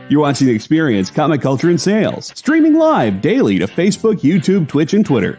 You're watching The Experience, Comic Culture and Sales, streaming live daily to Facebook, YouTube, Twitch, and Twitter.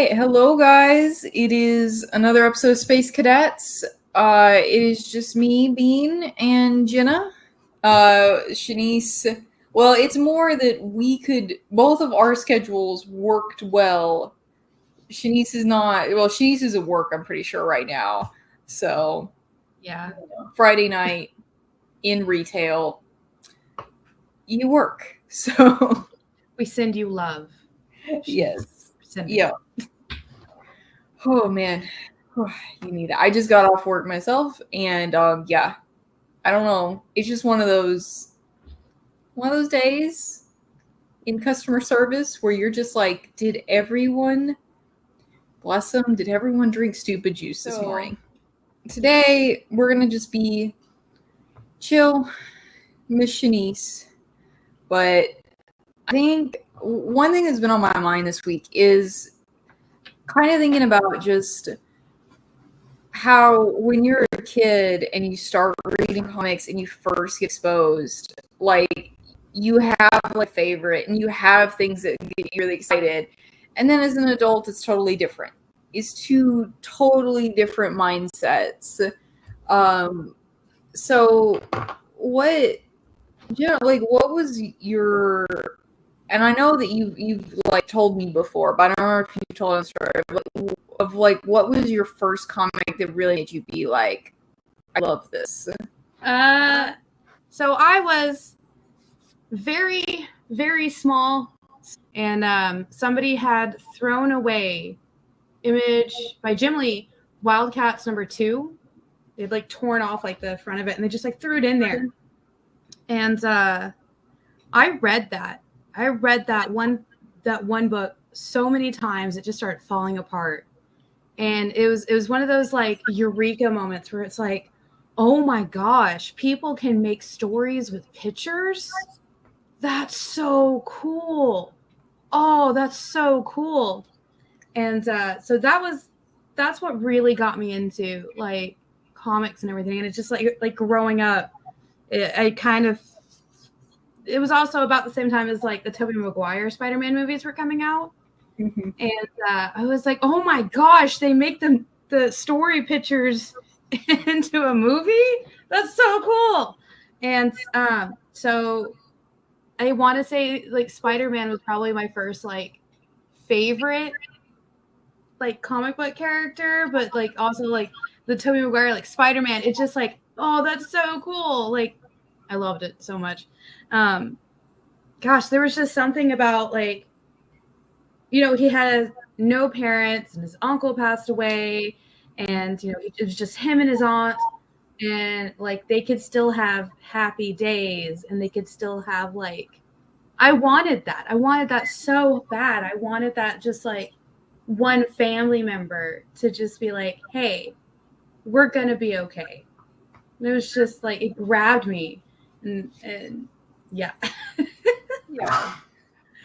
Hello guys, it is another episode of Space Cadettes. It is just me, Bean, and Jena. Shanice, well, it's more that both of our schedules worked well. Shanice is not, Shanice is at work, I'm pretty sure, right now. So, yeah. Friday night in retail, you work. So, we send you love. Yes. Yeah. Oh man, you need it. I just got off work myself, and yeah, I don't know. It's just one of those days in customer service where you're just like, did everyone, bless them, did everyone drink stupid juice this morning? Today we're gonna just be chill, Miss Shanice, but I think one thing that's been on my mind this week is kind of thinking about just how when you're a kid and you start reading comics and you first get exposed, like you have like favorite and you have things that get you really excited. And then as an adult, it's totally different. It's two totally different mindsets. So what was your, and I know that you've like told me before, but I don't know if you told us of like what was your first comic that really made you be like, I love this? So I was very, very small, and somebody had thrown away Image by Jim Lee, Wildcats #2. They'd like torn off like the front of it, and they just like threw it in there. And I read that. I read that one book so many times it just started falling apart. And it was one of those like eureka moments where it's like, oh my gosh, people can make stories with pictures? That's so cool. Oh, that's so cool. And so that's what really got me into like comics and everything. And it's just like growing up, it was also about the same time as like the Tobey Maguire Spider-Man movies were coming out. Mm-hmm. And I was like, oh my gosh, they make the story pictures into a movie? That's so cool. And so I want to say like Spider-Man was probably my first like favorite like comic book character, but like also like the Tobey Maguire like Spider-Man, it's just like, oh, that's so cool. Like I loved it so much. Gosh, there was just something about like, you know, he had no parents and his uncle passed away, and you know, it was just him and his aunt, and like they could still have happy days and they could still have like, I wanted that so bad. I wanted that just like one family member to just be like, hey, we're gonna be okay. And it was just like, it grabbed me. And yeah. Yeah.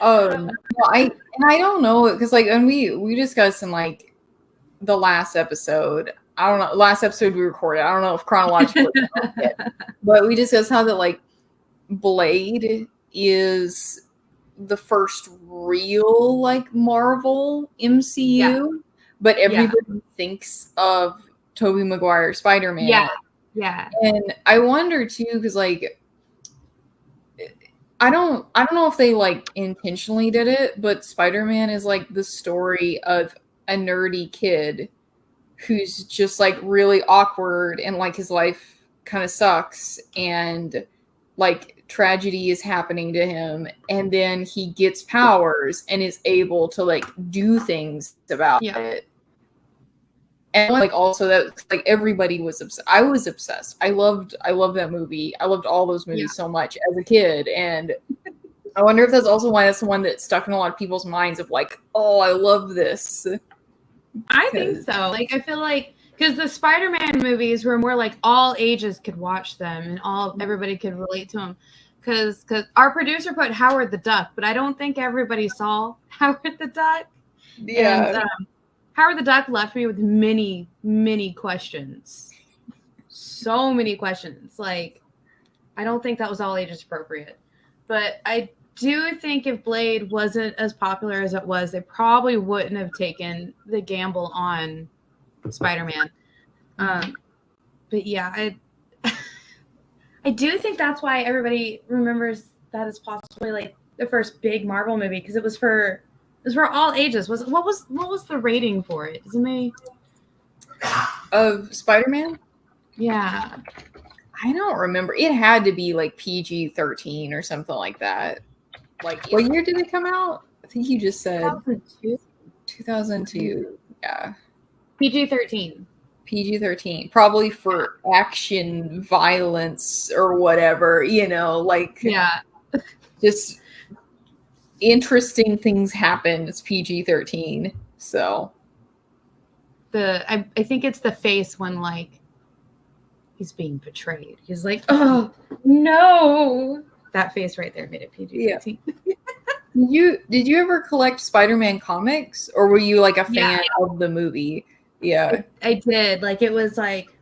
Well, I don't know, because like, and we discussed in like the last episode, I don't know, last episode we recorded, I don't know if chronologically but we discussed how that like Blade is the first real like Marvel MCU, but everybody thinks of Tobey Maguire Spider-Man. Yeah. And I wonder too, because like I don't know if they like intentionally did it, but Spider-Man is like the story of a nerdy kid who's just like really awkward and like his life kind of sucks, and like tragedy is happening to him, and then he gets powers and is able to like do things about it. And like also that like everybody was obsessed. I was obsessed. I loved that movie. I loved all those movies so much as a kid, and I wonder if that's also why that's the one that stuck in a lot of people's minds of like, oh, I love this. I think so. Like I feel like because the Spider-Man movies were more like all ages could watch them and everybody could relate to them. Because our producer put Howard the Duck, but I don't think everybody saw Howard the Duck. Yeah. And, Howard the Duck left me with many, many questions. So many questions. Like, I don't think that was all ages appropriate. But I do think if Blade wasn't as popular as it was, they probably wouldn't have taken the gamble on Spider-Man. But yeah, I do think that's why everybody remembers that as possibly like the first big Marvel movie, because it was for all ages. What was the rating for it? Is it me? Of Spider-Man? Yeah. I don't remember. It had to be like PG-13 or something like that. Like, what year did it come out? I think you just said 2002. Yeah. PG-13. PG-13. Probably for action, violence, or whatever, like just interesting things happen. It's PG-13. So I think it's the face when like he's being betrayed. He's like, oh no. That face right there made it PG-13. Yeah. Did you ever collect Spider-Man comics, or were you like a fan of the movie? Yeah. I did. Like it was like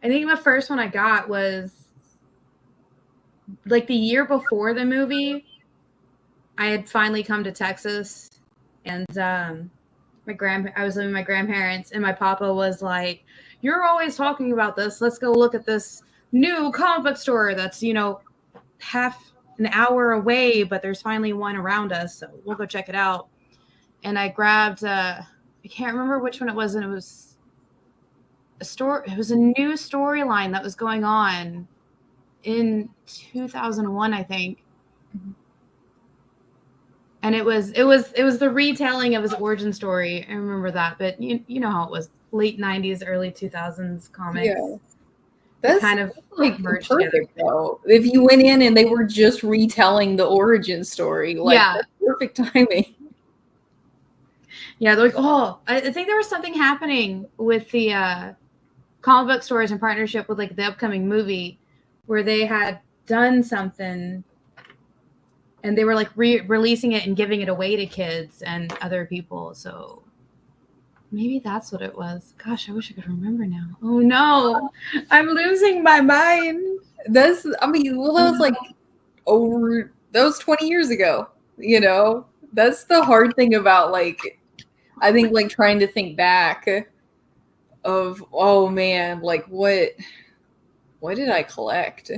I think the first one I got was like the year before the movie. I had finally come to Texas, and I was living with my grandparents, and my papa was like, "You're always talking about this. Let's go look at this new comic book store that's, half an hour away, but there's finally one around us, so we'll go check it out." And I grabbed I can't remember which one it was, and it was it was a new storyline that was going on in 2001, I think. Mm-hmm. And it was the retelling of his origin story. I remember that, but you know how it was, late 90s, early 2000s comics. Yeah. That's kind of like merged together. Though. If you went in and they were just retelling the origin story, that's perfect timing. Yeah, they're like, oh, I think there was something happening with the comic book stores in partnership with like the upcoming movie where they had done something and they were like releasing it and giving it away to kids and other people. So maybe that's what it was. Gosh, I wish I could remember now. Oh no, I'm losing my mind. That was like that was 20 years ago, That's the hard thing about like, I think like trying to think back of, oh man, like what did I collect?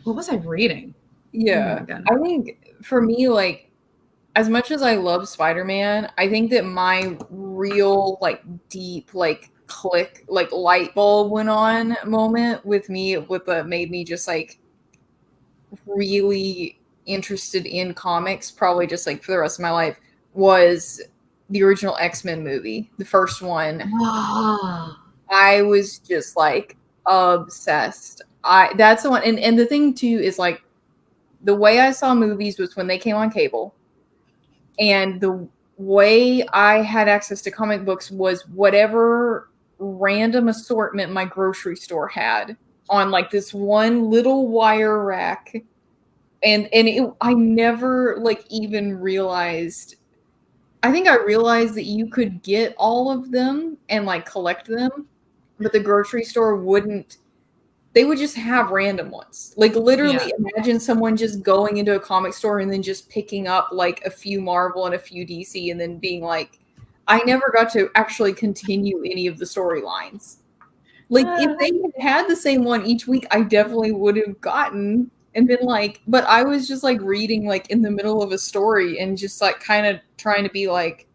What was I reading? Yeah. I think for me, like, as much as I love Spider-Man, I think that my real, like, deep, like, click, like, light bulb went on moment with me made me just, like, really interested in comics, probably just, like, for the rest of my life, was the original X-Men movie, the first one. I was just, like, obsessed. That's the one. And the thing, too, is, like, the way I saw movies was when they came on cable. And the way I had access to comic books was whatever random assortment my grocery store had on like this one little wire rack. And I never like even realized, I think I realized that you could get all of them and like collect them, but the grocery store wouldn't. They would just have random ones. Like literally imagine someone just going into a comic store and then just picking up like a few Marvel and a few DC and then being like, I never got to actually continue any of the storylines. Like if they had the same one each week, I definitely would have gotten and been like, but I was just like reading like in the middle of a story and just like kind of trying to be like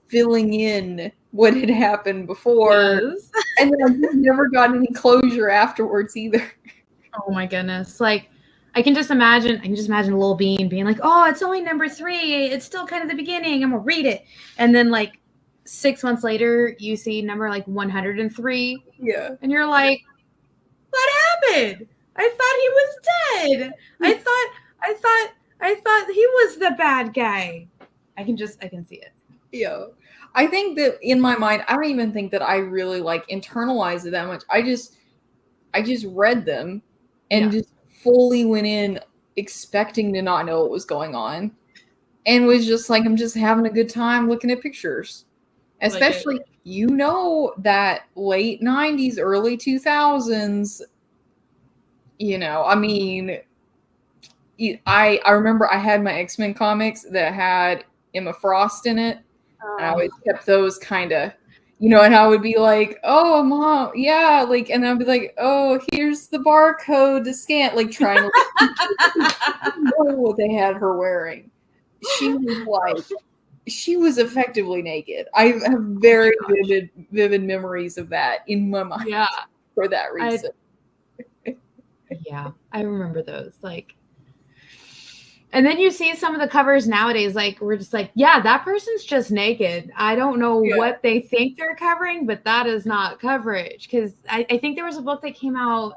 filling in what had happened before. Yes. And then I never got any closure afterwards either. Oh my goodness. Like, I can just imagine Lil Bean being like, oh, it's only number 3. It's still kind of the beginning. I'm going to read it. And then like 6 months later, you see number like 103. Yeah. And you're like, what happened? I thought he was dead. I thought he was the bad guy. I can see it. Yeah. I think that in my mind, I don't even think that I really like internalized it that much. I just read them and just fully went in expecting to not know what was going on, and was just like, I'm just having a good time looking at pictures. Especially, that late 90s, early 2000s, I mean, I remember I had my X-Men comics that had Emma Frost in it. And I always kept those kind of, and I would be like, oh, Mom, yeah, like, and I'd be like, oh, here's the barcode to scan, like, trying to know what they had her wearing. She was effectively naked. I have very vivid memories of that in my mind. Yeah. For that reason. I remember those. Like, and then you see some of the covers nowadays, like, we're just like, yeah, that person's just naked. I don't know what they think they're covering, but that is not coverage. Because I think there was a book that came out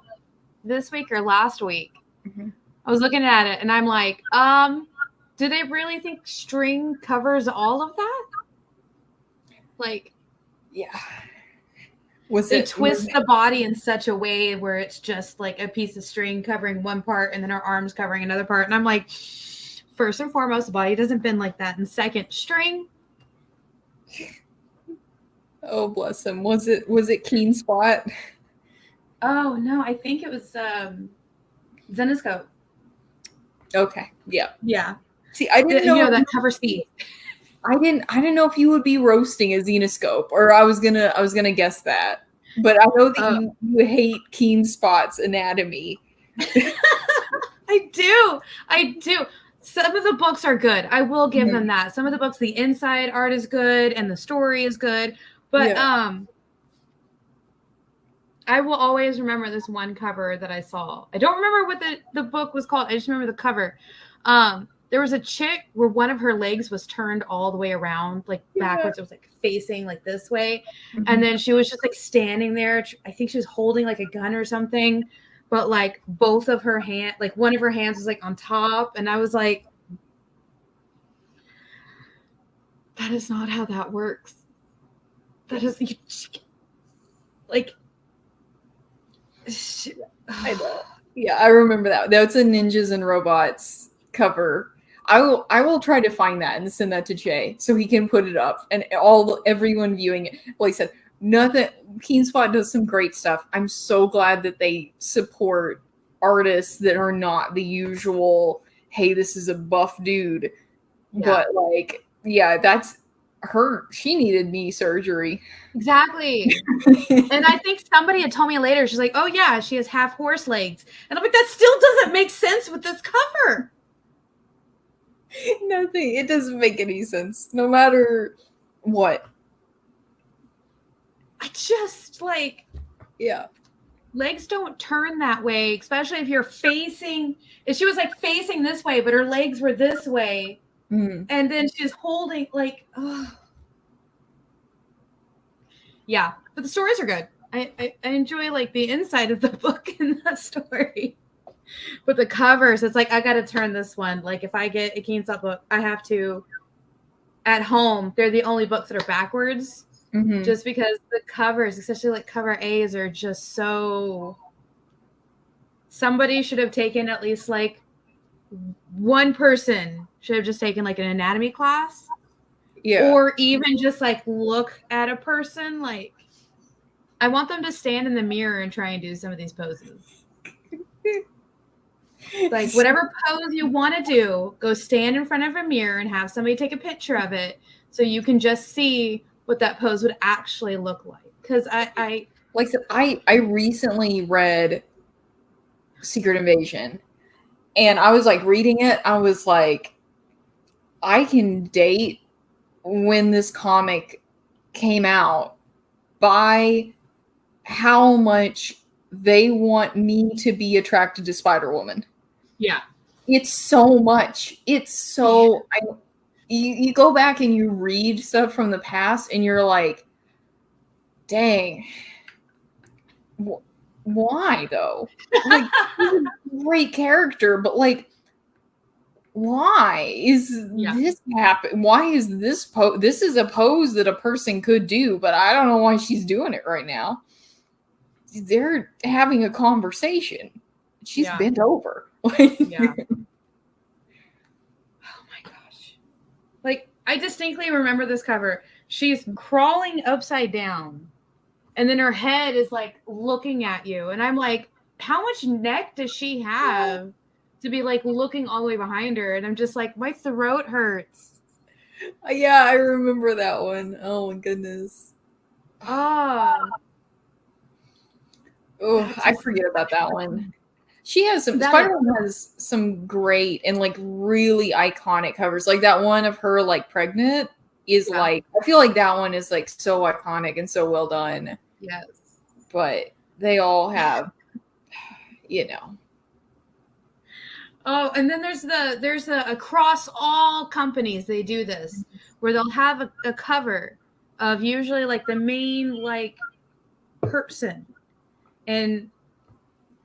this week or last week. Mm-hmm. I was looking at it, and I'm like, do they really think string covers all of that? Like, yeah. They twist the body in such a way where it's just like a piece of string covering one part and then her arms covering another part. And I'm like, first and foremost, the body doesn't bend like that. And second, string. Oh, bless him. Was it Keen Spot? Oh, no. I think it was Zenescope. Okay. Yeah. Yeah. See, I didn't know that cover Steve. I didn't know if you would be roasting a Zenescope, or I was gonna guess that. But I know that you hate Keen Spot's anatomy. I do. Some of the books are good. I will give them that. Some of the books, the inside art is good and the story is good. But I will always remember this one cover that I saw. I don't remember what the book was called. I just remember the cover. There was a chick where one of her legs was turned all the way around, like backwards. It was like facing like this way. Mm-hmm. And then she was just like standing there. I think she was holding like a gun or something, but like both of her hand, like one of her hands was like on top. And I was like, that is not how that works. That is like, I know. Yeah, I remember that. That's a Ninjas and Robots cover. I will try to find that and send that to Jay so he can put it up, and everyone viewing it. Like I said, nothing. Keen Spot does some great stuff. I'm so glad that they support artists that are not the usual, hey, this is a buff dude. Yeah. But like, yeah, that's her. She needed knee surgery. Exactly. And I think somebody had told me later, she's like, oh yeah, she has half horse legs. And I'm like, that still doesn't make sense with this cover. Nothing. It doesn't make any sense. No matter what. I just like, yeah. Legs don't turn that way, especially if you're facing. If she was like facing this way, but her legs were this way, and then she's holding like, oh. Yeah. But the stories are good. I enjoy like the inside of the book and the story. But the covers, it's like, I got to turn this one. Like, if I get a Keen Spot book, I have to, at home, they're the only books that are backwards. Mm-hmm. Just because the covers, especially like cover A's, are just so. Somebody should have taken at least like one person should have just taken like an anatomy class. Yeah. Or even just like look at a person. Like, I want them to stand in the mirror and try and do some of these poses. Like, whatever pose you want to do, go stand in front of a mirror and have somebody take a picture of it so you can just see what that pose would actually look like. Because I like I said, I recently read Secret Invasion, and I was like reading it. I was like, I can date when this comic came out by how much they want me to be attracted to Spider-Woman. Yeah. It's so much. It's so... You go back and you read stuff from the past and you're like, dang, why though? Like, he's a great character, but like, why is this happen? Why is this pose? This is a pose that a person could do, but I don't know why she's doing it right now. They're having a conversation. She's bent over. Yeah. Like, I distinctly remember this cover. She's crawling upside down, and then her head is, like, looking at you. And I'm like, how much neck does she have to be, like, looking all the way behind her? And I'm just like, my throat hurts. Yeah, I remember that one. Oh, my goodness. Oh, I forget about that one. She has some... Spider-Man has some great and, like, really iconic covers. Like, that one of her, like, pregnant is, like... I feel like that one is, like, so iconic and so well done. Yes. But they all have, you know... Oh, and then there's across all companies they do this, where they'll have a cover of usually, like, the main, like, person. And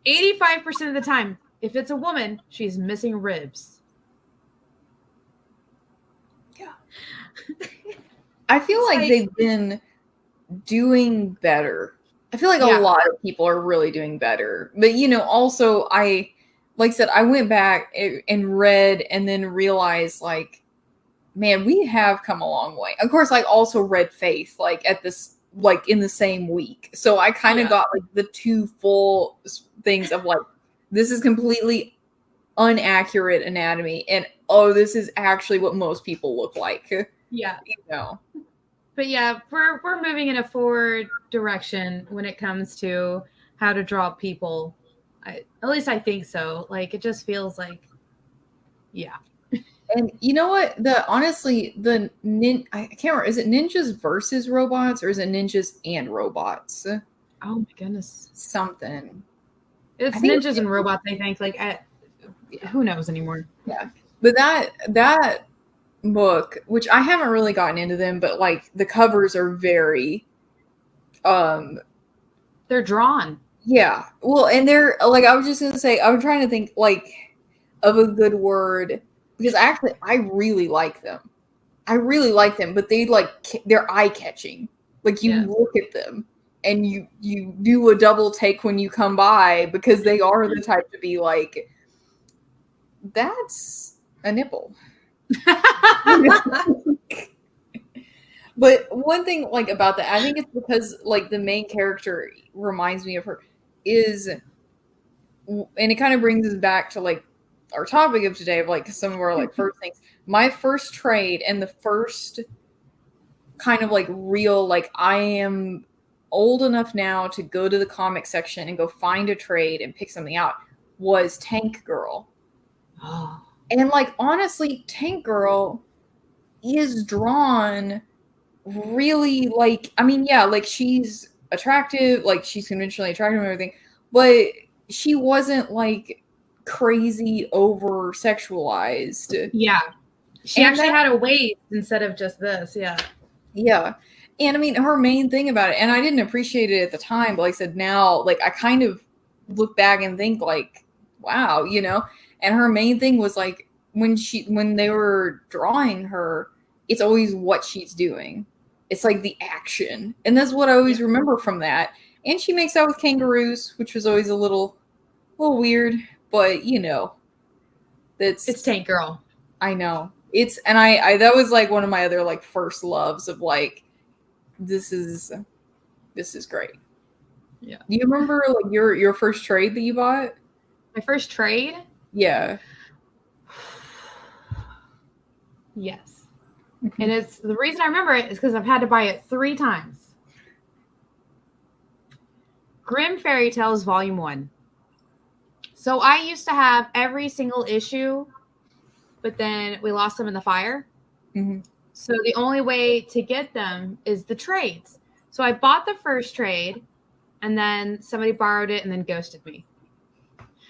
85% of the time, if it's a woman, she's missing ribs. Yeah. I feel like they've been doing better. I feel like a lot of people are really doing better. But, you know, also like I said, I went back and read and then realized, like, man, we have come a long way. Of course, I also read Faith, like, at this, like, in the same week. So I kind of got, like, the two full things of, like, this is completely inaccurate anatomy, and oh, this is actually what most people look like. Yeah. You know. But yeah, we're moving in a forward direction when it comes to how to draw people. At least I think so. Like, it just feels like, yeah. And you know what? Honestly, I can't remember. Is it ninjas versus robots, or is it ninjas and robots? Oh my goodness. Something. It's ninjas and robots, I think. Like, who knows anymore? Yeah. But that book, which I haven't really gotten into them, but, like, the covers are very they're drawn. Yeah. Well, and they're, like, I was just gonna say, I'm trying to think, like, of a good word, because actually I really like them. But they, like, they're eye-catching. Like, you look at them and you do a double take when you come by, because they are the type to be like, that's a nipple. But one thing, like, about that, I think it's because, like, the main character reminds me of her, and it kind of brings us back to, like, our topic of today of, like, some of our, like, first things. My first trade and the first kind of, like, real, like, I am old enough now to go to the comic section and go find a trade and pick something out was Tank Girl. Oh. And, like, honestly, Tank Girl is drawn really, like, I mean, yeah, like, she's attractive, like, she's conventionally attractive and everything, but she wasn't, like, crazy over sexualized. Yeah. She actually had a waist instead of just this. Yeah. Yeah. And I mean, her main thing about it, and I didn't appreciate it at the time, but like I said, now, like, I kind of look back and think, like, wow, you know? And her main thing was, like, when they were drawing her, it's always what she's doing. It's like the action. And that's what I always remember from that. And she makes out with kangaroos, which was always a little weird, but, you know, it's Tank Girl. I know. And I that was, like, one of my other, like, first loves of, like, this is great. Yeah. Do you remember, like, your first trade that you bought? My first trade? Yeah. Yes. And it's the reason I remember it is because I've had to buy it 3 times. Grimm Fairy Tales Volume 1. So I used to have every single issue, but then we lost them in the fire. Mm-hmm. So the only way to get them is the trades. So I bought the first trade, and then somebody borrowed it and then ghosted me.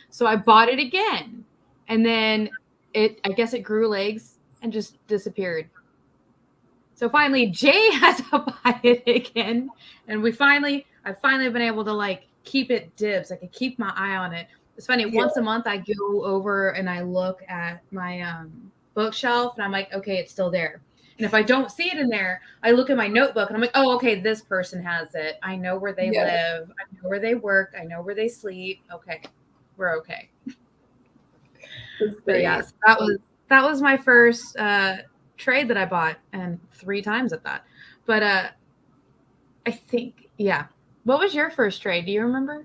So I bought it again, and then I guess it grew legs and just disappeared. So finally, Jay had to buy it again, and I've finally been able to like keep it dibs. I can keep my eye on it. It's funny. Yeah. Once a month, I go over and I look at my bookshelf, and I'm like, okay, it's still there. And if I don't see it in there, I look at my notebook, and I'm like, oh, okay, this person has it. I know where they live. I know where they work. I know where they sleep. Okay, we're okay. But yes, that was my first trade that I bought, and 3 times at that. But I think, yeah. What was your first trade? Do you remember?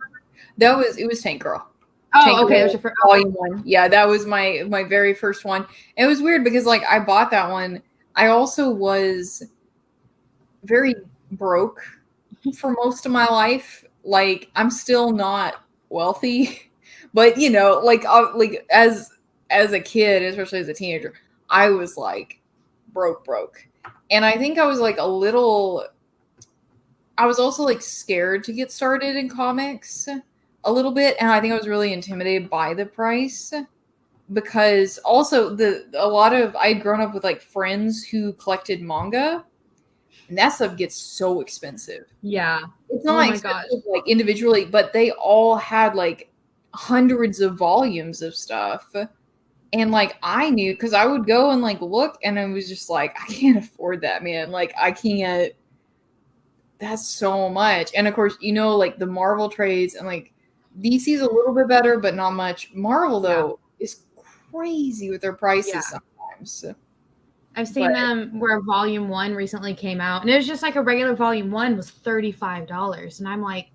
It was Tank Girl. Oh, Tank okay. Girl, That was your first volume 1. Yeah, that was my very first one. It was weird because like I bought that one. I also was very broke for most of my life. Like I'm still not wealthy, but you know, like as a kid, especially as a teenager, I was like broke. And I think I was like I was also like scared to get started in comics a little bit. And I think I was really intimidated by the price because also I'd grown up with like friends who collected manga, and that stuff gets so expensive. Yeah. It's not expensive, like individually, but they all had like hundreds of volumes of stuff. And like I knew, because I would go and like look, and I was just like, I can't afford that, man. Like I can't. That's so much. And of course, you know, like the Marvel trades and like DC's a little bit better, but not much. Marvel though is crazy with their prices sometimes. I've seen them where volume 1 recently came out, and it was just like a regular volume 1 was $35, and I'm like,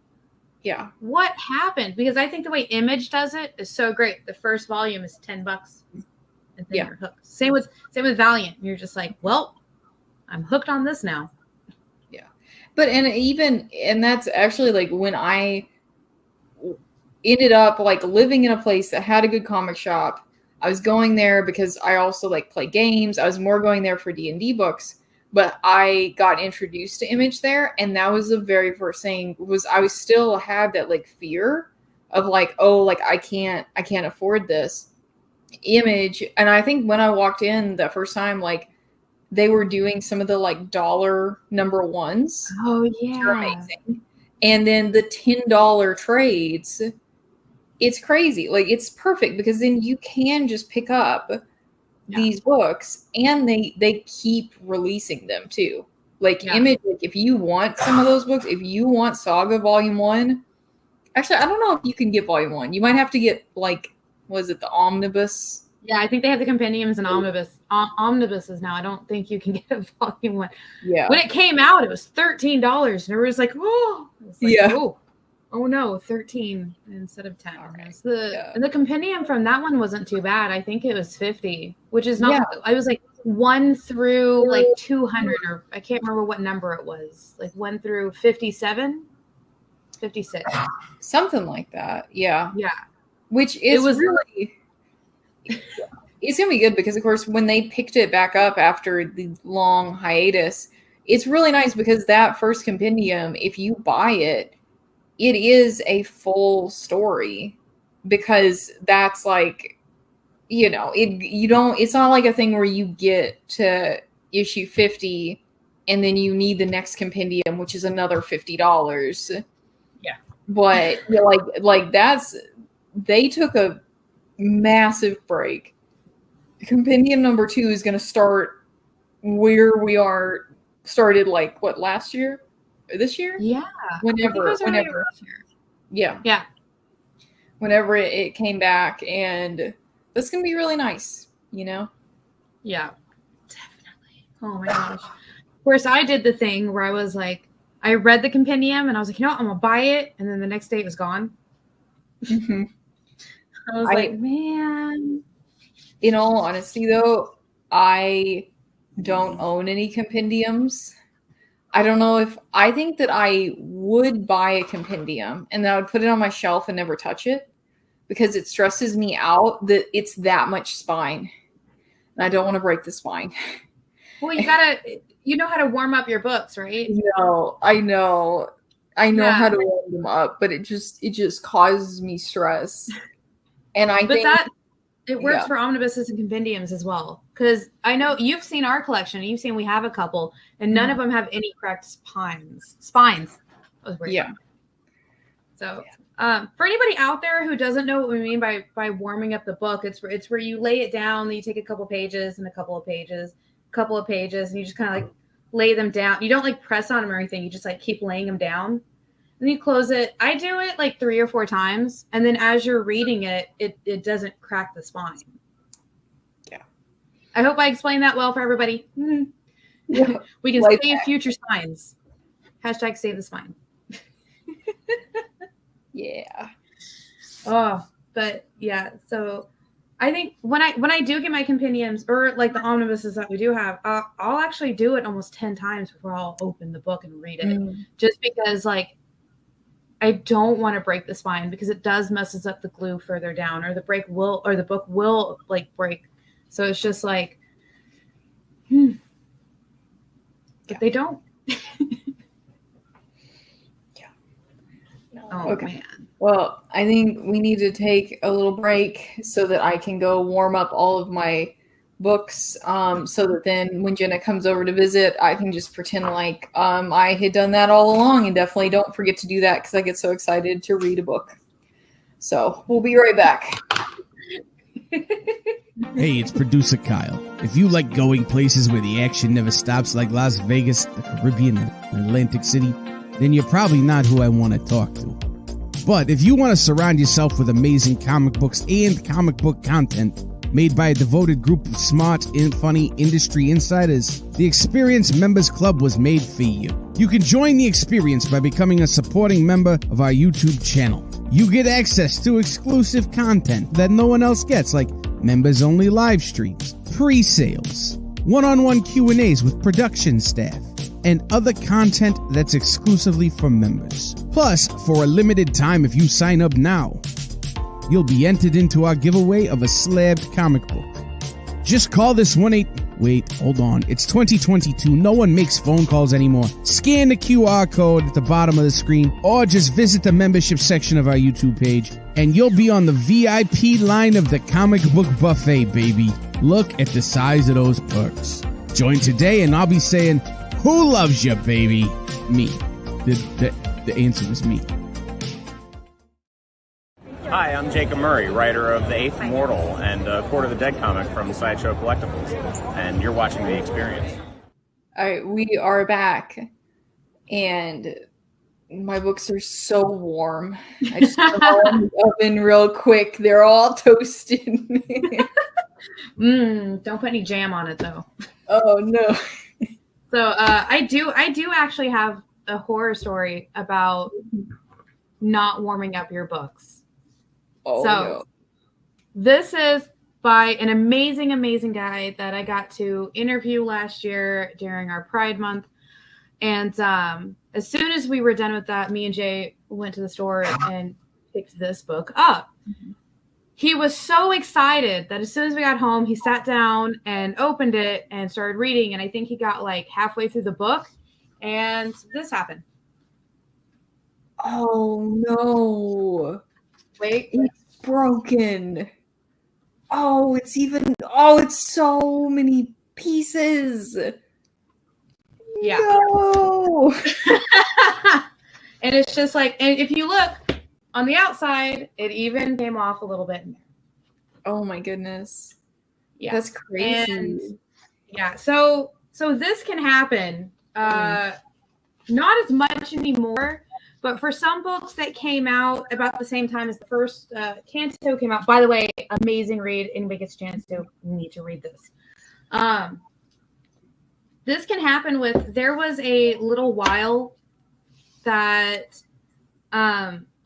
yeah, what happened? Because I think the way Image does it is so great. The first volume is $10, and then you're hooked. Same with Valiant. You're just like, well, I'm hooked on this now. Yeah, but and that's actually like when I ended up like living in a place that had a good comic shop. I was going there because I also like play games. I was more going there for D&D books, but I got introduced to Image there. And that was the very first thing was I still had that like fear of like, oh, like I can't afford this Image. And I think when I walked in the first time, like they were doing some of the like dollar number ones. Oh yeah. Which are amazing. And then the $10 trades, it's crazy. Like it's perfect because then you can just pick up these books and they keep releasing them too. Like Image, like if you want some of those books, if you want Saga Volume 1, actually I don't know if you can get Volume 1. You might have to get like, was it the Omnibus? Yeah, I think they have the compendiums and omnibuses now. I don't think you can get a Volume 1. Yeah. When it came out, it was $13 and everyone was like, oh, oh no, 13 instead of 10. Right. And the compendium from that one wasn't too bad. I think it was 50, which is not, I was like 1 through like 200, or I can't remember what number it was, like 1 through 57, 56. Something like that. Yeah. Yeah. Which is really, it's going to be good because of course, when they picked it back up after the long hiatus, it's really nice because that first compendium, if you buy it, it is a full story because that's like, you know, it's not like a thing where you get to issue 50 and then you need the next compendium, which is another $50. Yeah. But like they took a massive break. Compendium number 2 is going to start where we started like what, last year? This year? Yeah. Whenever. Yeah. Whenever it came back, and that's gonna be really nice, you know? Yeah. Definitely. Oh my gosh. Of course, I did the thing where I was like, I read the compendium and I was like, you know what, I'm gonna buy it, and then the next day it was gone. Mm-hmm. I was like, man. In all honesty though, I don't own any compendiums. I don't know if I think that I would buy a compendium and then I would put it on my shelf and never touch it because it stresses me out that it's that much spine. And I don't want to break the spine. Well, you know how to warm up your books, right? No, I know Yeah. how to warm them up, but it just causes me stress. And I think it works for omnibuses and compendiums as well. Because I know you've seen our collection, and you've seen we have a couple, and none of them have any cracked spines. That was weird. Yeah. So for anybody out there who doesn't know what we mean by warming up the book, it's where you lay it down, then you take a couple pages and a couple of pages, and you just kind of like lay them down. You don't like press on them or anything. You just like keep laying them down. Then you close it. I do it like 3 or 4 times. And then as you're reading it, it doesn't crack the spine. Yeah. I hope I explained that well for everybody. Yeah. We can Like save that. future spines. # save the spine. Yeah. Oh, but yeah. So I think when I do get my compendiums or like the omnibuses that we do have, I'll actually do it almost 10 times before I'll open the book and read it. Just because like I don't want to break the spine because it does messes up the glue further down, or the book will like break. So it's just like, but they don't. Oh, okay. Man. Well, I think we need to take a little break so that I can go warm up all of my books, so that then when Jena comes over to visit, I can just pretend like I had done that all along, and definitely don't forget to do that because I get so excited to read a book. So we'll be right back. Hey, it's producer Kyle. If you like going places where the action never stops like Las Vegas, the Caribbean, and Atlantic City, then you're probably not who I want to talk to. But if you want to surround yourself with amazing comic books and comic book content made by a devoted group of smart and funny industry insiders, the Experience Members Club was made for you. You can join the experience by becoming a supporting member of our YouTube channel. You get access to exclusive content that no one else gets, like members-only live streams, pre-sales, one-on-one Q&As with production staff, and other content that's exclusively for members. Plus, for a limited time, if you sign up now, you'll be entered into our giveaway of a slabbed comic book. Just call this Wait, hold on. It's 2022. No one makes phone calls anymore. Scan the QR code at the bottom of the screen, or just visit the membership section of our YouTube page, and you'll be on the VIP line of the comic book buffet, baby. Look at the size of those perks. Join today, and I'll be saying, who loves you, baby? Me. The answer is me. Hi, I'm Jacob Murray, writer of The Eighth Immortal and Court of the Dead comic from Sideshow Collectibles, and you're watching The Experience. All right, we are back, and my books are so warm. I just put them all in the oven real quick. They're all toasted. Don't put any jam on it though. Oh no. So I do actually have a horror story about not warming up your books. Oh, so no. This is by an amazing, amazing guy that I got to interview last year during our Pride Month. And as soon as we were done with that, me and Jay went to the store and picked this book up. Mm-hmm. He was so excited that as soon as we got home, he sat down and opened it and started reading. And I think he got like halfway through the book, and this happened. Oh, no. Wait. It's broken. Oh, it's so many pieces. Yeah. No. And it's just like, and if you look on the outside, it even came off a little bit in there. Oh my goodness. Yeah. That's crazy. And yeah. So this can happen. Not as much anymore, but for some books that came out about the same time as the first Canto came out, by the way, amazing read. Anybody gets a chance to need to read this. This can happen with, there was a little while that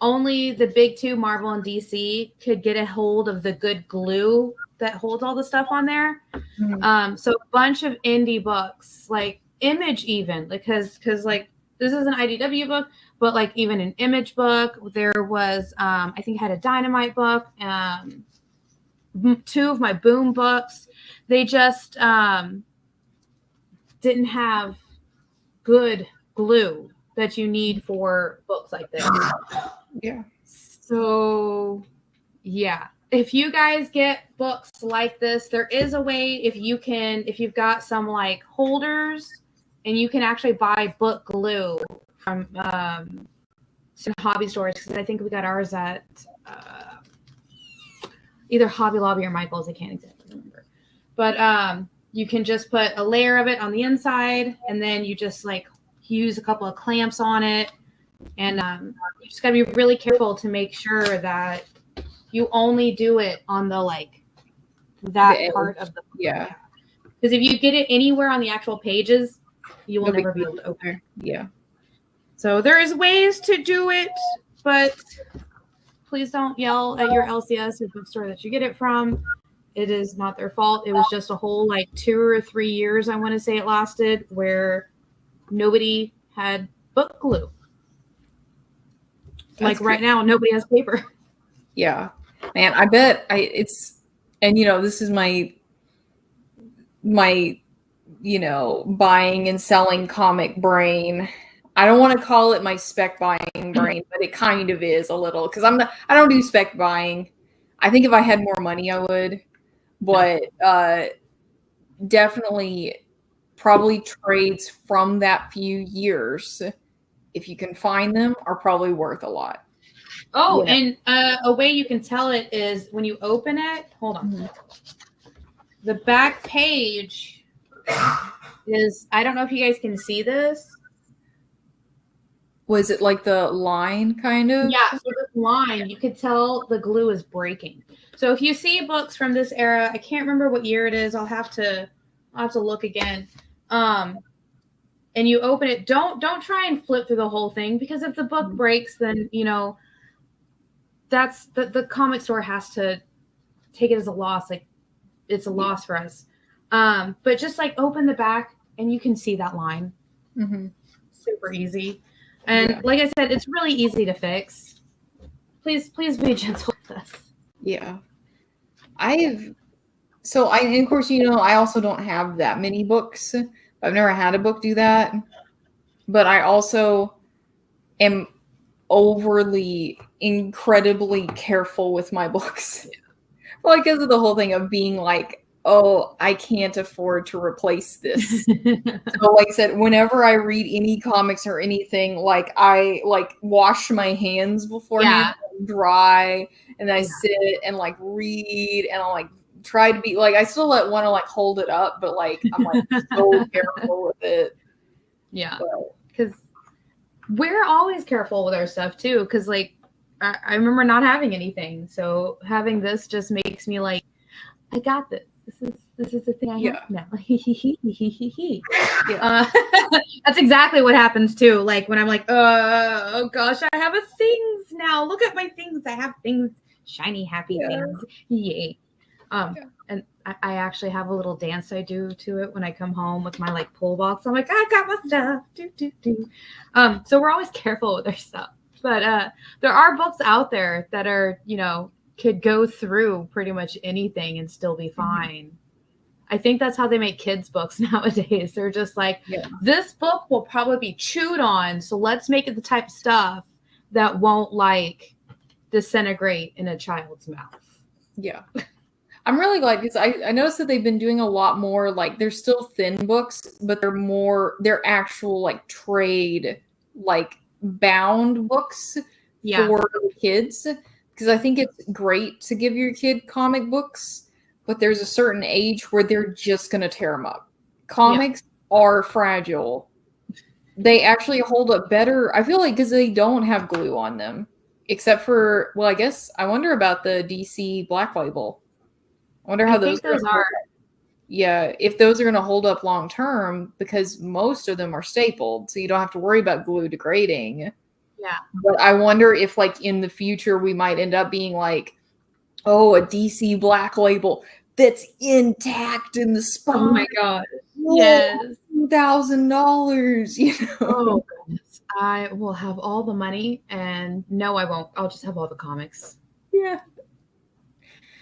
only the big two, Marvel and DC, could get a hold of the good glue that holds all the stuff on there. Mm-hmm. So a bunch of indie books, like Image even, because like this is an IDW book, but like even an Image book, there was, I think I had a Dynamite book, 2 of my Boom books. They just, didn't have good glue that you need for books like this. Yeah. So, yeah. If you guys get books like this, there is a way if you've got some like holders and you can actually buy book glue from some hobby stores, because I think we got ours at either Hobby Lobby or Michael's. I can't exactly remember. But you can just put a layer of it on the inside, and then you just like use a couple of clamps on it. And you just got to be really careful to make sure that you only do it on the like that part of the book. Yeah. Because if you get it anywhere on the actual pages, you will never be able to open it. Yeah. So there is ways to do it, but please don't yell at your LCS or bookstore that you get it from. It is not their fault. It was just a whole like 2 or 3 years, I want to say it lasted, where nobody had book glue. Like right now, nobody has paper. Yeah, man, I bet and you know, this is my you know, buying and selling comic brain. I don't want to call it my spec buying brain, but it kind of is a little, because I don't do spec buying. I think if I had more money, I would, but definitely probably trades from that few years, if you can find them, are probably worth a lot. Oh, yeah. And a way you can tell it is when you open it. Hold on. Mm-hmm. The back page is, I don't know if you guys can see this. Was it like the line kind of? Yeah, so this line, you could tell the glue is breaking. So if you see books from this era, I can't remember what year it is. I'll have to look again. And you open it, don't try and flip through the whole thing, because if the book breaks, then you know that's the comic store has to take it as a loss. Like it's a loss for us. But just like open the back and you can see that line. Mm-hmm. Super easy. And like I said, it's really easy to fix. Please be gentle with us. Yeah. And of course, you know, I also don't have that many books. I've never had a book do that. But I also am overly, incredibly careful with my books. Well, because of the whole thing of being like, oh, I can't afford to replace this. So like I said, whenever I read any comics or anything, like I like wash my hands beforehand, dry, and I sit and like read, and I'll like try to be like, I still want to like hold it up, but like I'm like so careful with it. Yeah, because we're always careful with our stuff too. Because like I remember not having anything, so having this just makes me like, I got this. This is the thing I have now. That's exactly what happens too. Like when I'm like, oh gosh, I have a things now. Look at my things. I have things, shiny, happy things. Yay. And I actually have a little dance I do to it when I come home with my like pull box. I'm like, I got my stuff. So we're always careful with our stuff. But there are books out there that are, you know, could go through pretty much anything and still be fine. Mm-hmm. I think that's how they make kids' books nowadays. They're just like, this book will probably be chewed on, so let's make it the type of stuff that won't like disintegrate in a child's mouth. Yeah. I'm really glad, because I noticed that they've been doing a lot more, like they're still thin books, but they're actual like trade, like bound books for kids. Because I think it's great to give your kid comic books, but there's a certain age where they're just going to tear them up. Comics are fragile. They actually hold up better, I feel like, because they don't have glue on them. Except for, well, I guess, I wonder about the DC Black Label. I wonder how those are. Yeah, if those are going to hold up long term, because most of them are stapled, so you don't have to worry about glue degrading. Yeah. But I wonder if like in the future we might end up being like, oh, a DC Black Label that's intact in the spine. Oh my god. Yes. $1,000, you know. Oh goodness. I will have all the money, and no, I won't. I'll just have all the comics. Yeah.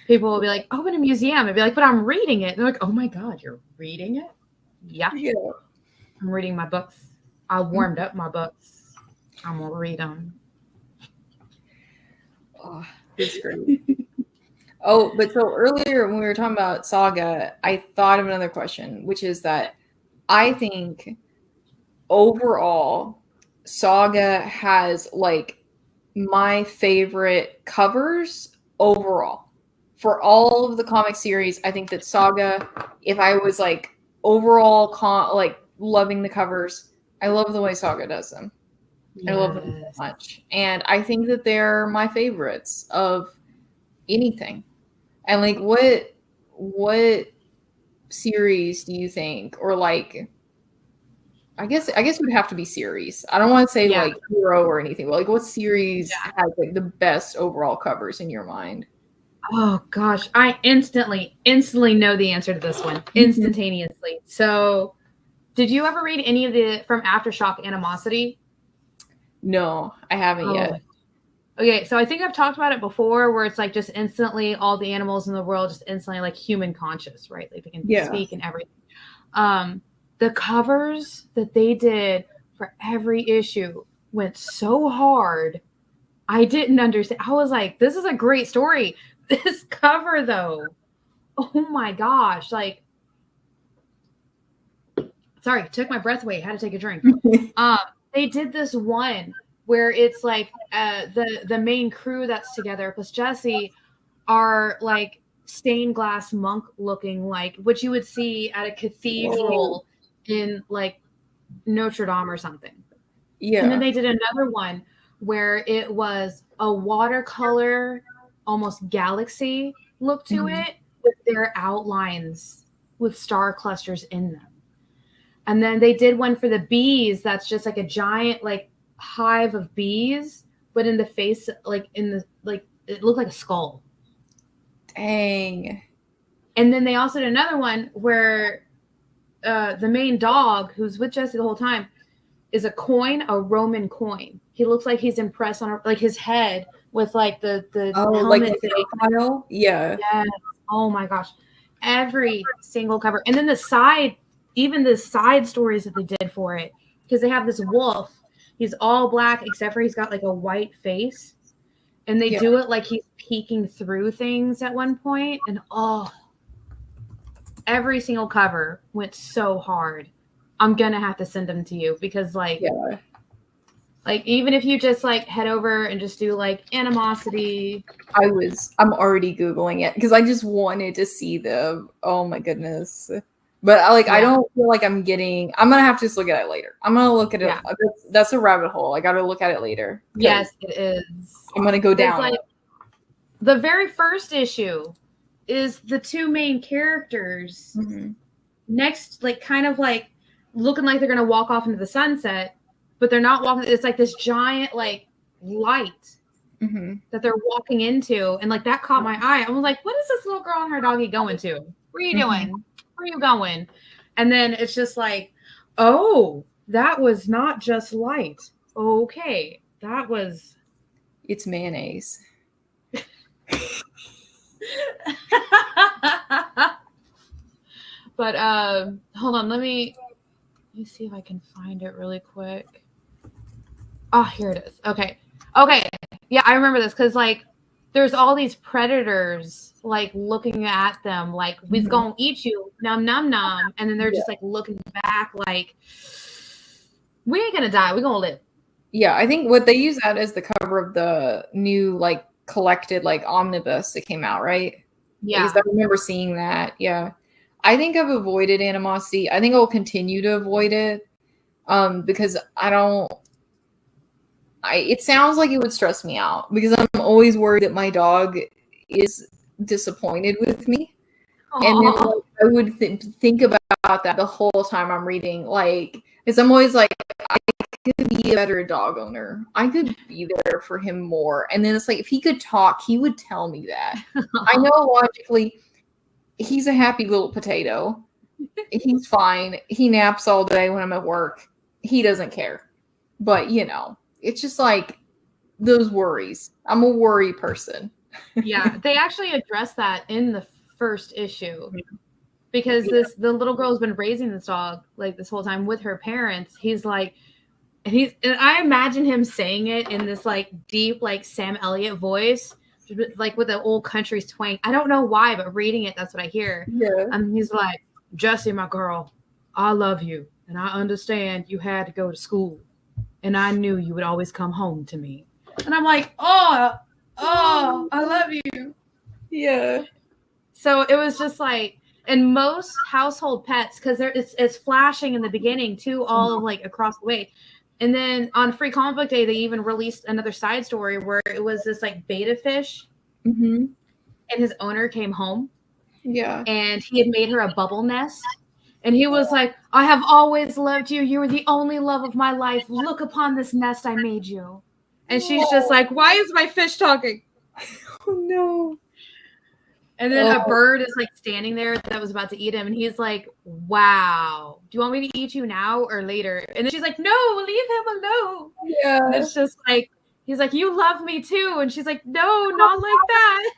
People will be like, open a museum. I'd be like, but I'm reading it. And they're like, oh my god, you're reading it? Yeah. Yeah. I'm reading my books. I warmed up my books. I'm gonna read them. Oh, it's great. Oh, but so earlier when we were talking about Saga, I thought of another question, which is that I think overall Saga has like my favorite covers overall. For all of the comic series, I think that Saga, if I was like overall like loving the covers, I love the way Saga does them. I love them so much. And I think that they're my favorites of anything. And like what series do you think, or like I guess it would have to be series. I don't want to say like hero or anything, but like what series has like the best overall covers in your mind? Oh gosh, I instantly know the answer to this one instantaneously. So, did you ever read any of the from Aftershock Animosity? No, I haven't yet. Okay, so I think I've talked about it before, where it's like just instantly all the animals in the world just instantly like human conscious, right? Like they can speak and everything. The covers that they did for every issue went so hard. I didn't understand. I was like, this is a great story. This cover though, oh my gosh, like, sorry, took my breath away, had to take a drink. They did this one where it's like the main crew that's together plus Jesse are like stained glass monk looking, like what you would see at a cathedral in like Notre Dame or something. Yeah. And then they did another one where it was a watercolor almost galaxy look to it with their outlines with star clusters in them. And then they did one for the bees that's just like a giant like hive of bees, but in the face, like in the like it looked like a skull. Dang. And then they also did another one where the main dog, who's with Jesse the whole time, is a coin, a Roman coin. He looks like he's impressed on like his head with like the like the profile. Yeah. Yes. Oh my gosh. Every single cover. And then the side stories that they did for it, because they have this wolf. He's all black except for he's got like a white face. And they do it like he's peeking through things at one point. And every single cover went so hard. I'm gonna have to send them to you because like even if you just like head over and just do like Animosity. I'm already Googling it because I just wanted to see them. Oh my goodness. But I don't feel like I'm gonna have to just look at it later. I'm gonna look at it. That's a rabbit hole. I gotta look at it later. Yes, it is. I'm gonna go down. Like, the very first issue is the two main characters next, like kind of like looking like they're gonna walk off into the sunset, but they're not walking. It's like this giant like light that they're walking into, and like that caught my eye. I was like, what is this little girl and her doggy going to? Where are you doing? Where are you going? And then it's just like, oh, that was not just light. Okay, that was. It's mayonnaise. But hold on, let me see if I can find it really quick. Oh, here it is. Okay, yeah, I remember this because like there's all these predators like looking at them like we's gonna eat you, nom nom nom, and then they're just like looking back like we ain't gonna die, we're gonna live. Yeah, I think what they use that as the cover of the new like collected like omnibus that came out, right? Yeah, because I remember seeing that. Yeah, I think I've avoided Animosity. I think I'll continue to avoid it because it sounds like it would stress me out because I'm always worried that my dog is disappointed with me. Aww. And then like, I would think about that the whole time I'm reading, like, because I'm always like, I could be a better dog owner. I could be there for him more. And then it's like, if he could talk, he would tell me that. I know logically he's a happy little potato. He's fine. He naps all day when I'm at work. He doesn't care. But, you know, it's just like those worries. I'm a worry person. Yeah, they actually addressed that in the first issue. because the little girl's been raising this dog like this whole time with her parents. He's like, and I imagine him saying it in this like deep, like Sam Elliott voice, like with an old country twang. I don't know why, but reading it, that's what I hear. Yeah. He's like, Jessie, my girl, I love you, and I understand you had to go to school, and I knew you would always come home to me. And I'm like, oh, I love you. Yeah. So it was just like, and most household pets, because it's flashing in the beginning too, all like across the way. And then on Free Comic Book Day, they even released another side story where it was this like beta fish, and his owner came home. Yeah. And he had made her a bubble nest. And he was like, I have always loved you. You were the only love of my life. Look upon this nest I made you. And she's just like, why is my fish talking? Oh, no. And then a bird is like standing there that was about to eat him. And he's like, wow, do you want me to eat you now or later? And then she's like, no, leave him alone. Yeah. And it's just like, he's like, you love me too. And she's like, no, not like that.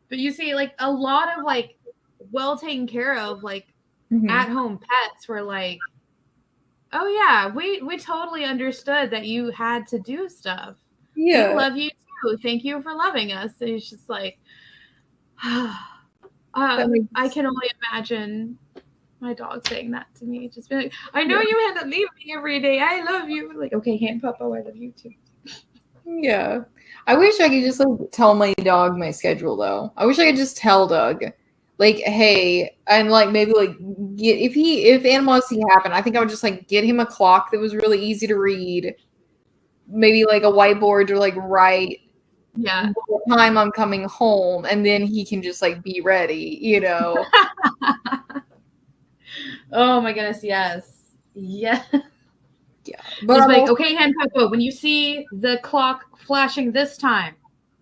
But you see, like a lot of like well taken care of, like at home pets were like, oh yeah, we totally understood that you had to do stuff. Yeah. We love you too. Thank you for loving us. And it's just like, I can only imagine my dog saying that to me. Just be like, I know you had to leave me every day. I love you. Like, okay, hand Puppo, I love you too. Yeah. I wish I could just like tell my dog my schedule though. I wish I could just tell Doug, like, hey, and like maybe like get if animosity happened, I think I would just like get him a clock that was really easy to read. Maybe like a whiteboard to like write what time I'm coming home, and then he can just like be ready, you know. Oh my goodness, yes. Yeah. Yeah. But He's like, okay, hand Puppo, when you see the clock flashing this time,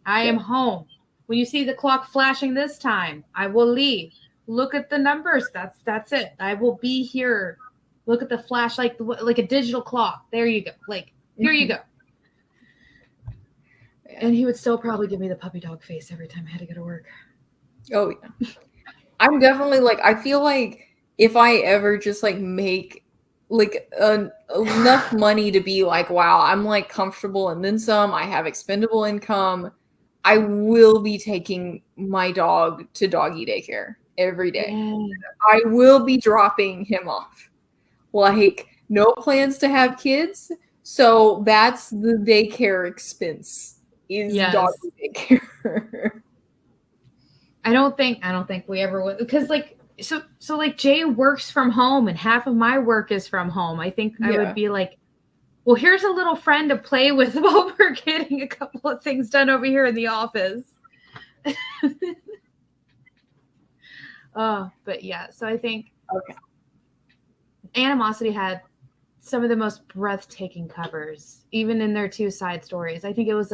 I am home. When you see the clock flashing this time, I will leave. Look at the numbers. That's it. I will be here. Look at the flash, like a digital clock. There you go. Like, here you go. And he would still probably give me the puppy dog face every time I had to go to work. Oh yeah. I'm definitely like, I feel like if I ever just like make like enough money to be like, wow, I'm like comfortable and then some, I have expendable income, I will be taking my dog to doggy daycare every day. Yeah. I will be dropping him off. Like, no plans to have kids, so that's the daycare expense is doggy daycare. I don't think we ever would, because like so like Jay works from home and half of my work is from home. I think I would be like, well, here's a little friend to play with while we're getting a couple of things done over here in the office. But yeah, so I think Animosity had some of the most breathtaking covers, even in their two side stories. I think it was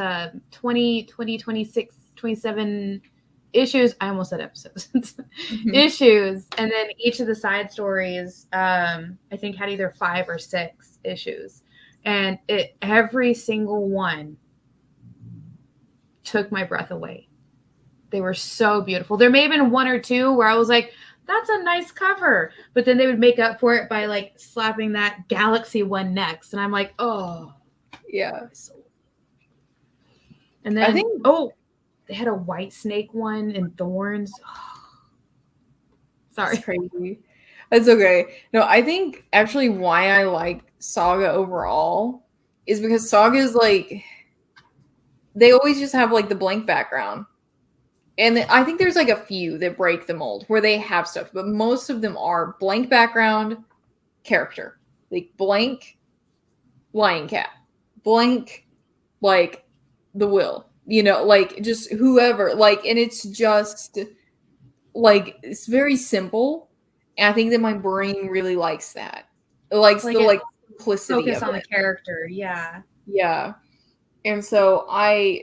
20, 26, 27 issues. I almost said episodes. Issues. And then each of the side stories, I think, had either 5 or 6 issues. And every single one took my breath away. They were so beautiful. There may have been 1 or 2 where I was like, that's a nice cover. But then they would make up for it by like slapping that Galaxy one next. And I'm like, oh. Yeah. And then, I think, they had a White Snake one and Thorns. Sorry. That's crazy. That's okay. No, I think actually why I like Saga overall is because Saga is like, they always just have like the blank background. And I think there's like a few that break the mold where they have stuff, but most of them are blank background character. Like blank Lion Cat. Blank like the Will. You know, like just whoever. Like, and it's just like, it's very simple. And I think that my brain really likes that. It likes the like simplicity focus of on it. The character. Yeah. Yeah. And so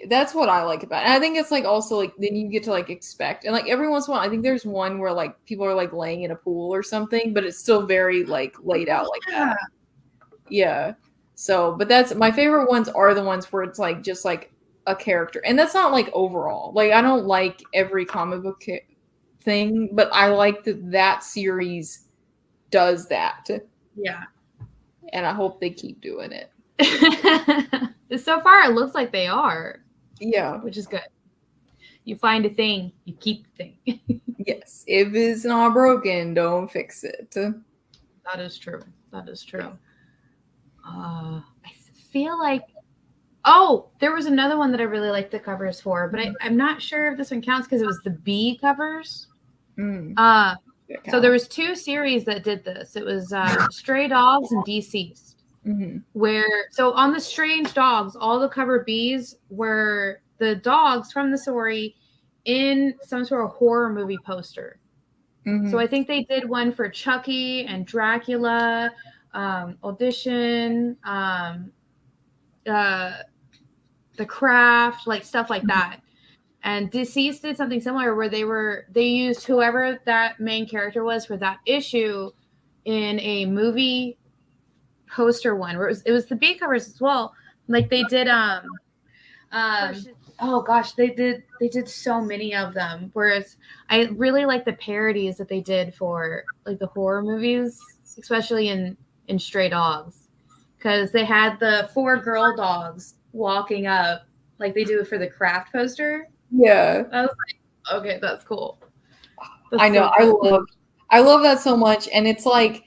that's what I like about it. And I think it's like also like, then you get to like expect, and like every once in a while, I think there's one where like people are like laying in a pool or something, but it's still very like laid out like that. Yeah. So, but that's my favorite ones are the ones where it's like, just like a character. And that's not like overall, like I don't like every comic book thing, but I like that series does that. Yeah. And I hope they keep doing it. So far, it looks like they are. Yeah. Which is good. You find a thing, you keep the thing. Yes. If it's not broken, don't fix it. That is true. That is true. I feel like, there was another one that I really liked the covers for, but I'm not sure if this one counts because it was the B covers. So there was 2 series that did this. It was Stray Dogs and Deceased. So on the Strange Dogs, all the cover Bs were the dogs from the story in some sort of horror movie poster. So I think they did one for Chucky and Dracula, Audition, The Craft, like stuff like that. And Deceased did something similar where they used whoever that main character was for that issue in a movie poster one where it was the B covers as well. Like they did they did so many of them. Whereas I really like the parodies that they did for like the horror movies, especially in Stray Dogs. Because they had the 4 girl dogs walking up like they do for the Craft poster. Yeah. I was like, okay, that's cool. That's I know. so cool. I love that so much. And it's like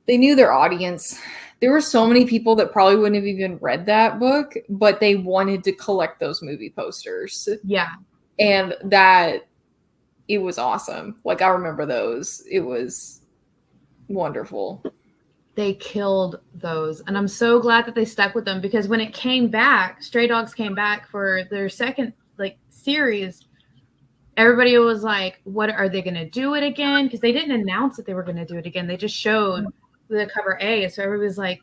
they knew their audience. There were so many people that probably wouldn't have even read that book, but they wanted to collect those movie posters. Yeah. And that it was awesome. Like I remember those. It was wonderful. They killed those. And I'm so glad that they stuck with them because when it came back, Stray Dogs came back for their second series, everybody was like, what are they going to do it again? Because they didn't announce that they were going to do it again. They just showed the cover A. So everybody was like,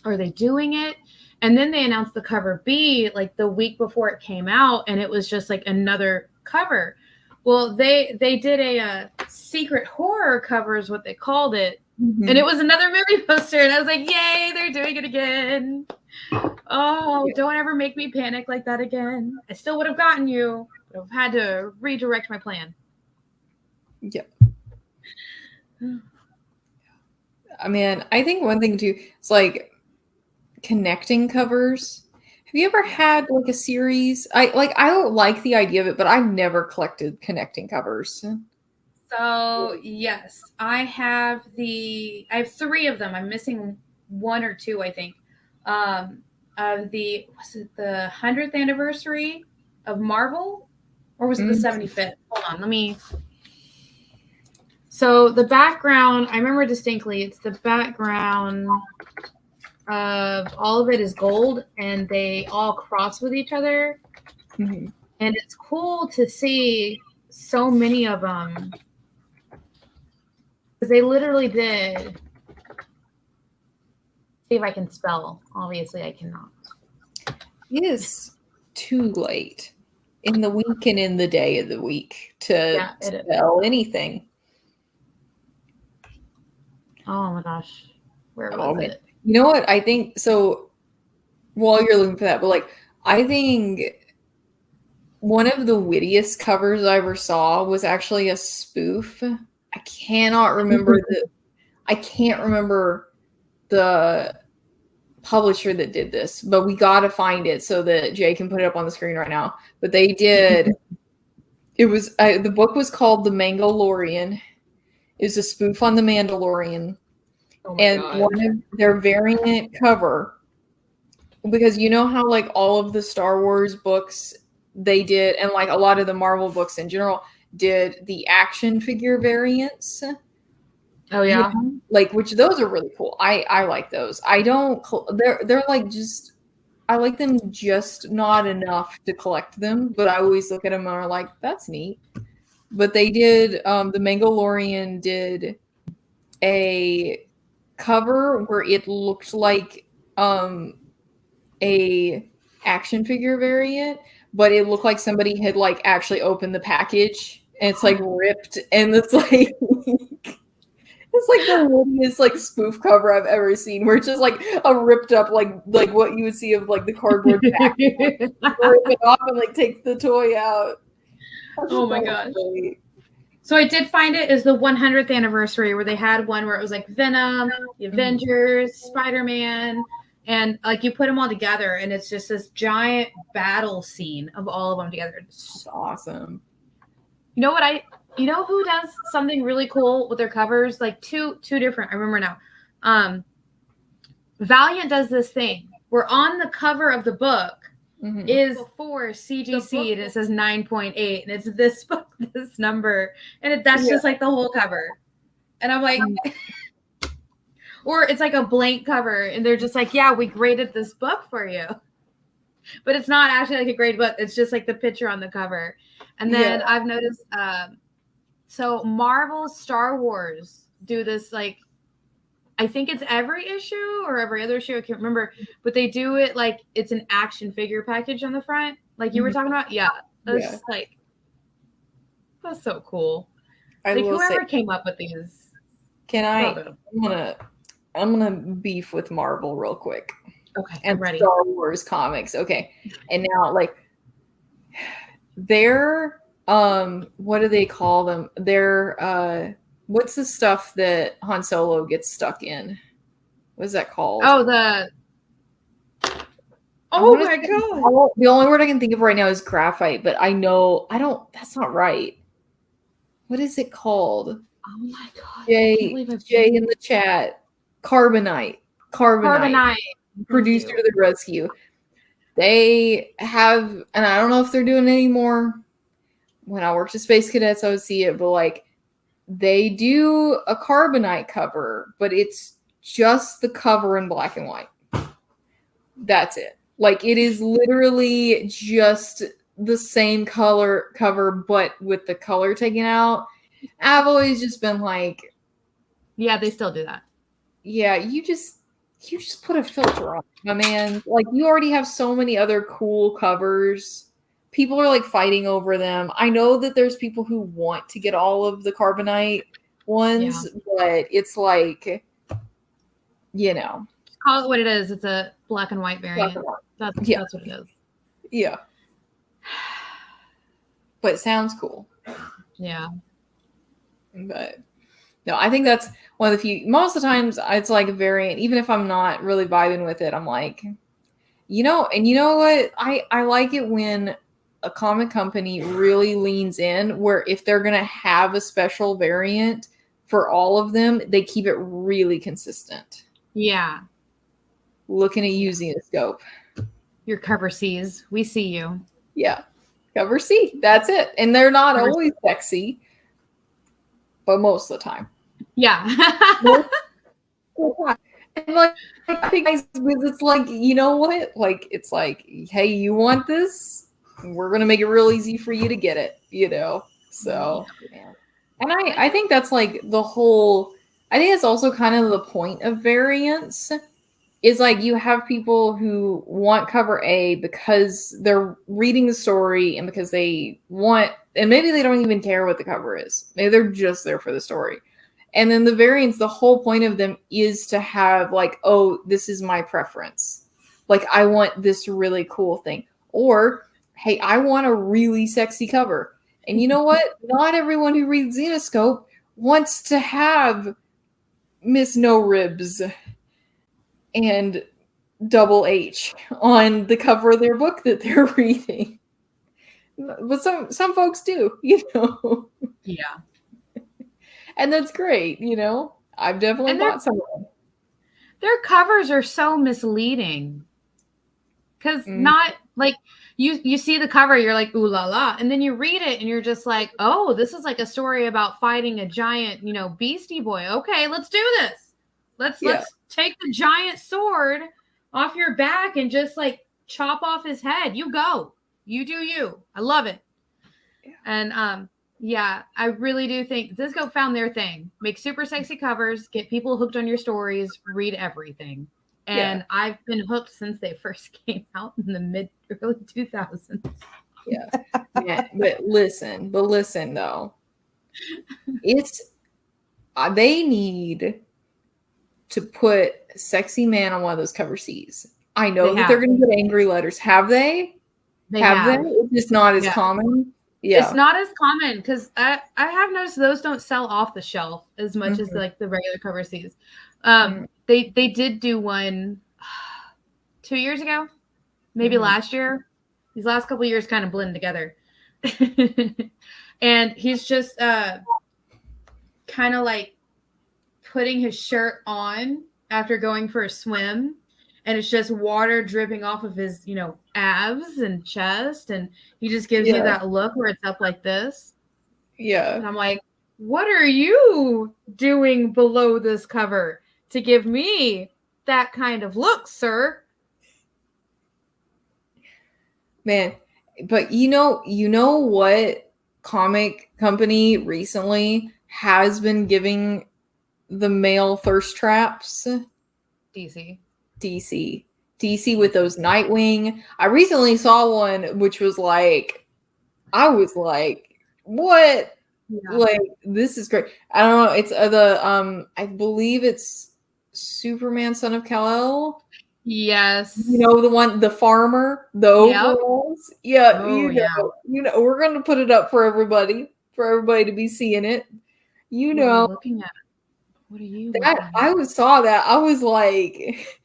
are they doing it? And then they announced the cover B like the week before it came out. And it was just like another cover. Well, they did a secret horror cover is what they called it. And it was another movie poster. And I was like, yay, they're doing it again. Oh, don't ever make me panic like that again. I still would have gotten you, but I've had to redirect my plan. Yeah. I mean, I think one thing too is like connecting covers. Have you ever had like a series? I don't like the idea of it, but I've never collected connecting covers. So yes, I have 3 of them. I'm missing 1 or 2, I think. Of the 100th anniversary of Marvel, or was it the 75th? Hold on, So the background, I remember distinctly. It's the background of all of it is gold, and they all cross with each other, and it's cool to see so many of them because they literally did. See if I can spell. Obviously, I cannot. It is too late in the week and in the day of the week to spell anything. Oh my gosh. Where was it? You know what? I think so. While you're looking for that, but I think one of the wittiest covers I ever saw was actually a spoof. I cannot remember the publisher that did this, but we got to find it so that Jay can put it up on the screen right now. But they did. It was the book was called The Mandalorian. It was a spoof on The Mandalorian. Oh God. One of their variant cover, because you know how all of the Star Wars books they did, and a lot of the Marvel books in general did the action figure variants. Oh yeah, which those are really cool. I like those. I don't. They're just. I like them just not enough to collect them, but I always look at them and are like, that's neat. But they did. The Mandalorian did a cover where it looked like a action figure variant, but it looked like somebody had actually opened the package and it's ripped, and it's it's the wittiest spoof cover I've ever seen, where it's just a ripped up like what you would see of the cardboard package. Rip it off and takes the toy out. Oh my gosh. So I did find it is the 100th anniversary where they had one where it was like Venom, the Avengers, Spider-Man, and like you put them all together and it's just this giant battle scene of all of them together. That's awesome. You know who does something really cool with their covers? Like two different, I remember now. Valiant does this thing where on the cover of the book is for CGC and it says 9.8 and it's this book, this number, and that's just like the whole cover. And I'm like, or it's like a blank cover and they're just like, yeah, we graded this book for you. But it's not actually like a grade book. It's just like the picture on the cover. And then I've noticed, so Marvel Star Wars do this, like, I think it's every issue or every other issue. I can't remember, but they do it like it's an action figure package on the front. Like you were talking about. Yeah. That's just like, that's so cool. Like whoever came up with these. I'm gonna beef with Marvel real quick. Okay. And I'm ready. Star Wars comics. Okay. And now like they're what do they call them? They're what's the stuff that Han Solo gets stuck in? What's that called? Oh, my god. The only word I can think of right now is graphite, but that's not right. What is it called? Oh my god. Jay in the chat. Carbonite. Producer to the rescue. They have, and I don't know if they're doing it anymore. When I worked at Space Cadets, I would see it, but like they do a Carbonite cover, but it's just the cover in black and white. That's it. Like it is literally just the same color cover, but with the color taken out. I've always just been like, yeah, they still do that. Yeah, you just put a filter on, my man. Like you already have so many other cool covers. People are like fighting over them. I know that there's people who want to get all of the Carbonite ones, but it's like, call it what it is. It's a black and white variant. That's what it is. Yeah. But it sounds cool. Yeah. But no, I think that's one of the few. Most of the times it's like a variant. Even if I'm not really vibing with it, I'm like, and you know what? I like it when a comic company really leans in where if they're going to have a special variant for all of them, they keep it really consistent. Yeah. Looking at you, Xenoscope. Your cover C's. We see you. Yeah. Cover C. That's it. And they're not always sexy, but most of the time. Yeah. And like, I think it's like, you know what? Like, it's like, hey, you want this? We're going to make it real easy for you to get it, So, and I think that's like I think it's also kind of the point of variants is like you have people who want cover A because they're reading the story and because they want, and maybe they don't even care what the cover is. Maybe they're just there for the story. And then the variants, the whole point of them is to have like, oh, this is my preference. Like, I want this really cool thing. Or, hey, I want a really sexy cover. And you know what? Not everyone who reads Xenoscope wants to have Miss No Ribs and Double H on the cover of their book that they're reading. But some folks do, Yeah. And that's great, I've definitely bought some of them. Their covers are so misleading. Because not like you see the cover, you're like, ooh la la. And then you read it and you're just like, oh, this is like a story about fighting a giant, beastie boy. Okay, let's do this. Let's take the giant sword off your back and just like chop off his head. You go. You do you. I love it. Yeah. And I really do think Xenoscope found their thing. Make super sexy covers, get people hooked on your stories, read everything. And I've been hooked since they first came out in the early 2000s. Yeah. But listen though. They need to put sexy man on one of those cover C's. I know that they're going to get angry letters. Have they? Have they? It's just not as common. Yeah. It's not as common because I have noticed those don't sell off the shelf as much as like the regular cover C's. They did do one 2 years ago, maybe last year. These last couple of years kind of blend together. And he's just kind of like putting his shirt on after going for a swim, and it's just water dripping off of his, abs and chest, and he just gives you that look where it's up like this. Yeah. And I'm like, what are you doing below this cover to give me that kind of look, sir? Man, but you know what comic company recently has been giving the male thirst traps? DC. DC with those Nightwing. I recently saw one which was like, I was like, what? Yeah. Like, this is great. I don't know. It's I believe it's Superman, Son of Kal-El. Yes. The farmer, the overalls. Yeah. Oh, we're going to put it up for everybody to be seeing it. What are you looking at? What are you looking at? I saw that. I was like,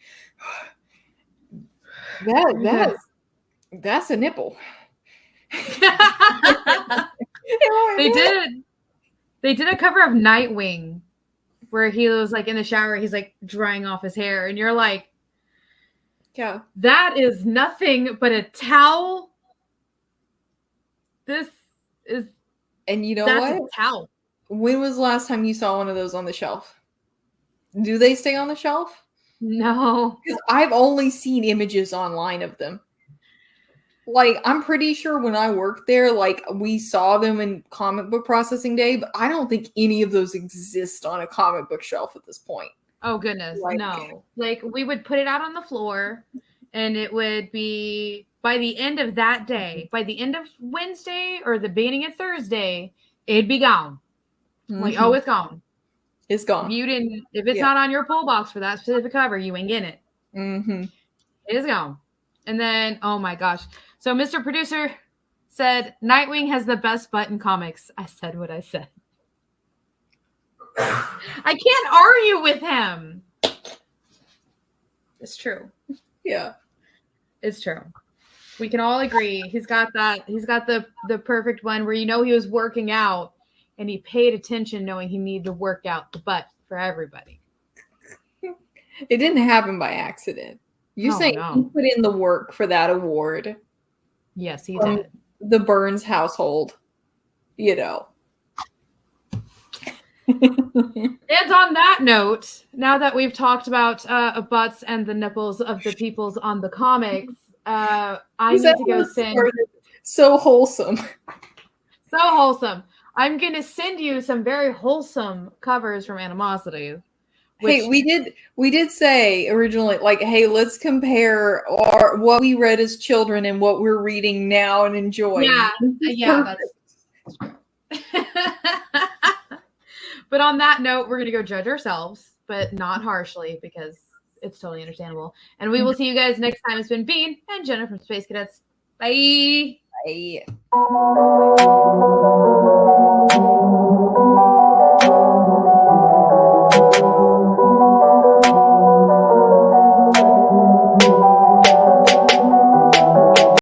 that's a nipple. They did a cover of Nightwing where he was like in the shower, he's like drying off his hair, and you're like, yeah, that is nothing but a towel. This is, and you know that's what? A towel. When was the last time you saw one of those on the shelf? Do they stay on the shelf? No. Because I've only seen images online of them. Like, I'm pretty sure when I worked there, like, we saw them in comic book processing day, but I don't think any of those exist on a comic book shelf at this point. Oh, goodness. No. Like, we would put it out on the floor, and it would be, by the end of that day, by the end of Wednesday or the beginning of Thursday, it'd be gone. Like, oh, it's gone. It's gone. If it's not on your pull box for that specific cover, you ain't getting it. It is gone. And then, oh my gosh. So Mr. Producer said, Nightwing has the best butt in comics. I said what I said. I can't argue with him. It's true. Yeah. It's true. We can all agree. He's got that. He's got the perfect one where he was working out and he paid attention knowing he needed to work out the butt for everybody. It didn't happen by accident. You say he put in the work for that award. Yes, he did. The Burns household, And on that note, now that we've talked about butts and the nipples of the peoples on the comics, I need to go send. So wholesome. So wholesome. I'm going to send you some very wholesome covers from Animosity. Hey, we did say originally, like, hey, let's compare what we read as children and what we're reading now and enjoying. Yeah, that's true. But on that note, we're going to go judge ourselves, but not harshly because it's totally understandable. And we will see you guys next time. It's been Bean and Jena from Space Cadettes. Bye. Bye.